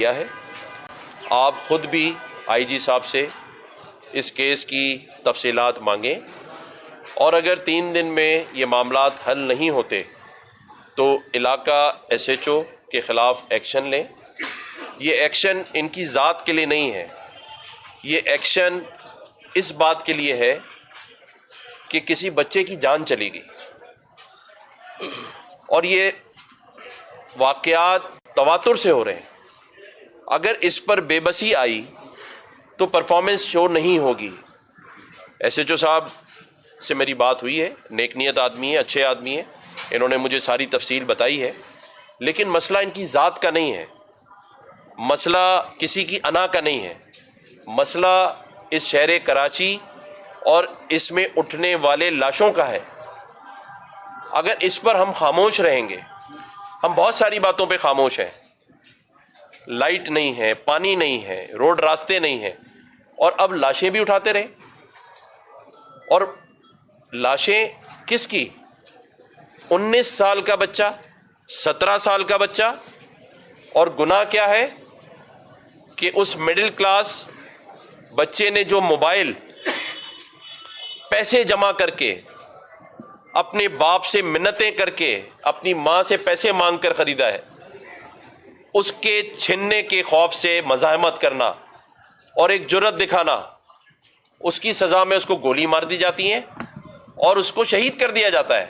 کیا ہے. آپ خود بھی آئی جی صاحب سے اس کیس کی تفصیلات مانگیں اور اگر 3 دن میں یہ معاملات حل نہیں ہوتے تو علاقہ ایس ایچ او کے خلاف ایکشن لیں. یہ ایکشن ان کی ذات کے لیے نہیں ہے، یہ ایکشن اس بات کے لیے ہے کہ کسی بچے کی جان چلی گئی اور یہ واقعات تواتر سے ہو رہے ہیں. اگر اس پر بے بسی آئی تو پرفارمنس شو نہیں ہوگی. ایس ایچ او صاحب سے میری بات ہوئی ہے، نیک نیت آدمی ہے، اچھے آدمی ہیں، انہوں نے مجھے ساری تفصیل بتائی ہے، لیکن مسئلہ ان کی ذات کا نہیں ہے، مسئلہ کسی کی انا کا نہیں ہے، مسئلہ اس شہر کراچی اور اس میں اٹھنے والے لاشوں کا ہے. اگر اس پر ہم خاموش رہیں گے، ہم بہت ساری باتوں پہ خاموش ہیں، لائٹ نہیں ہے، پانی نہیں ہے، روڈ راستے نہیں ہیں، اور اب لاشیں بھی اٹھاتے رہے. اور لاشیں کس کی؟ 19 سال کا بچہ، 17 سال کا بچہ. اور گناہ کیا ہے کہ اس مڈل کلاس بچے نے جو موبائل پیسے جمع کر کے، اپنے باپ سے منتیں کر کے، اپنی ماں سے پیسے مانگ کر خریدا ہے، اس کے چھننے کے خوف سے مزاحمت کرنا اور ایک جرأت دکھانا، اس کی سزا میں اس کو گولی مار دی جاتی ہیں اور اس کو شہید کر دیا جاتا ہے.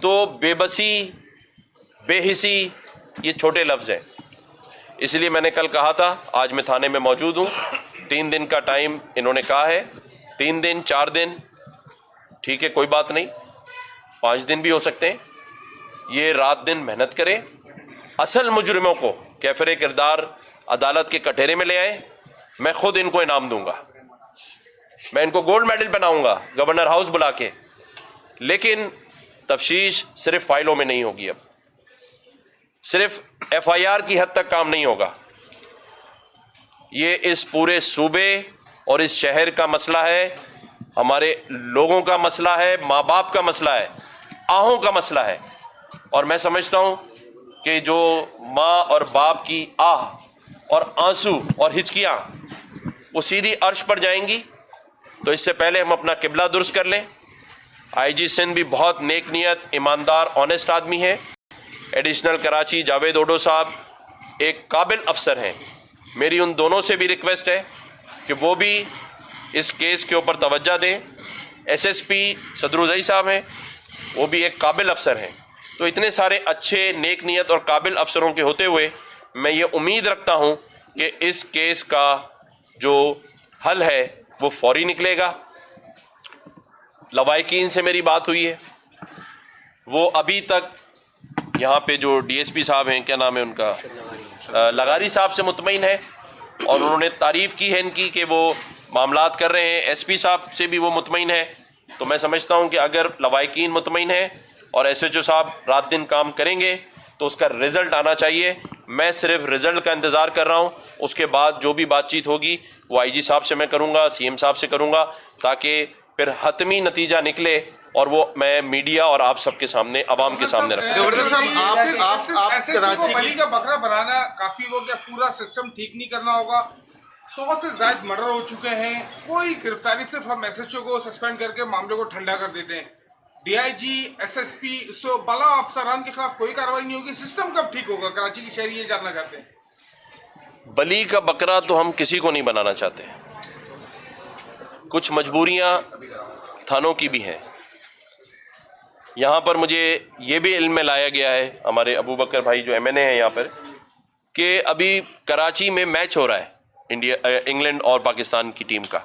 تو بے بسی، بے حسی یہ چھوٹے لفظ ہیں. اس لیے میں نے کل کہا تھا، آج میں تھانے میں موجود ہوں، 3 دن کا ٹائم انہوں نے کہا ہے. 3 دن 4 دن ٹھیک ہے، کوئی بات نہیں، 5 دن بھی ہو سکتے ہیں. یہ رات دن محنت کریں، اصل مجرموں کو کیفر کردار عدالت کے کٹہرے میں لے آئیں. میں خود ان کو انعام دوں گا، میں ان کو گولڈ میڈل بناؤں گا گورنر ہاؤس بلا کے. لیکن تفتیش صرف فائلوں میں نہیں ہوگی، اب صرف ایف آئی آر کی حد تک کام نہیں ہوگا. یہ اس پورے صوبے اور اس شہر کا مسئلہ ہے، ہمارے لوگوں کا مسئلہ ہے، ماں باپ کا مسئلہ ہے، آہوں کا مسئلہ ہے. اور میں سمجھتا ہوں کہ جو ماں اور باپ کی آہ اور آنسو اور ہچکیاں وہ سیدھی عرش پر جائیں گی. تو اس سے پہلے ہم اپنا قبلہ درست کر لیں. آئی جی سندھ بھی بہت نیک نیت، ایماندار، آنیسٹ آدمی ہیں. ایڈیشنل کراچی جاوید اوڈو صاحب ایک قابل افسر ہیں. میری ان دونوں سے بھی ریکویسٹ ہے کہ وہ بھی اس کیس کے اوپر توجہ دیں. ایس ایس پی صدروزئی صاحب ہیں، وہ بھی ایک قابل افسر ہیں. تو اتنے سارے اچھے نیک نیت اور قابل افسروں کے ہوتے ہوئے میں یہ امید رکھتا ہوں کہ اس کیس کا جو حل ہے وہ فوری نکلے گا. لوائقین سے میری بات ہوئی ہے، وہ ابھی تک یہاں پہ جو ڈی ایس پی صاحب ہیں، کیا نام ہے ان کا، لغاری صاحب سے مطمئن ہے اور انہوں نے تعریف کی ہے ان کی کہ وہ معاملات کر رہے ہیں. ایس پی صاحب سے بھی وہ مطمئن ہے. تو میں سمجھتا ہوں کہ اگر لوائقین مطمئن ہیں اور ایس ایچ او صاحب رات دن کام کریں گے تو اس کا رزلٹ آنا چاہیے. میں صرف رزلٹ کا انتظار کر رہا ہوں. اس کے بعد جو بھی بات چیت ہوگی وہ آئی جی صاحب سے میں کروں گا، سی ایم صاحب سے کروں گا، تاکہ پھر حتمی نتیجہ نکلے اور وہ میں میڈیا اور آپ سب کے سامنے، عوام کے سامنے رکھوں. گورنر صاحب آپ کراچی بلی کا بکرا بنانا کافی ہو گیا، پورا سسٹم ٹھیک نہیں کرنا ہوگا. 100 سے زائد مرڈر ہو چکے ہیں، کوئی گرفتاری، صرف ہم ایس ایچ او کو سسپینڈ کر کے معاملے کو ٹھنڈا کر دیتے ہیں. D I G, S S P, سو بالا افسران کے خلاف کوئی کارروائی نہیں ہوگی. سسٹم کب ٹھیک ہوگا؟ کراچی کی شہری یہ جاننا چاہتے ہیں. بلی کا بکرا تو ہم کسی کو نہیں بنانا چاہتے. کچھ مجبوریاں تھانوں کی بھی ہیں. یہاں پر مجھے یہ بھی علم میں لایا گیا ہے، ہمارے ابو بکر بھائی جو ایم این اے ہیں یہاں پر، کہ ابھی کراچی میں میچ ہو رہا ہے انگلینڈ اور پاکستان کی ٹیم کا.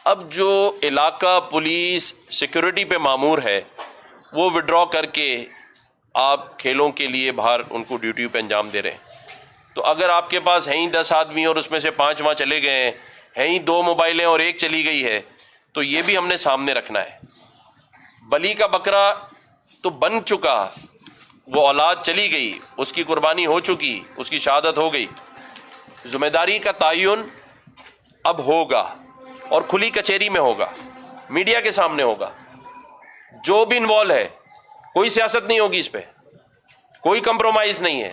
اب جو علاقہ پولیس سیکورٹی پہ مامور ہے وہ وڈرا کر کے آپ کھیلوں کے لیے باہر ان کو ڈیوٹی پہ انجام دے رہے ہیں. تو اگر آپ کے پاس ہیں ہی 10 آدمی اور اس میں سے 5 وہاں چلے گئے ہیں ہی 2 موبائلیں اور 1 چلی گئی ہے، تو یہ بھی ہم نے سامنے رکھنا ہے. بلی کا بکرا تو بن چکا، وہ اولاد چلی گئی، اس کی قربانی ہو چکی، اس کی شہادت ہو گئی. ذمہ داری کا تعین اب ہوگا اور کھلی کچہری میں ہوگا، میڈیا کے سامنے ہوگا. جو بھی انوالو ہے، کوئی سیاست نہیں ہوگی اس پہ، کوئی کمپرومائز نہیں ہے.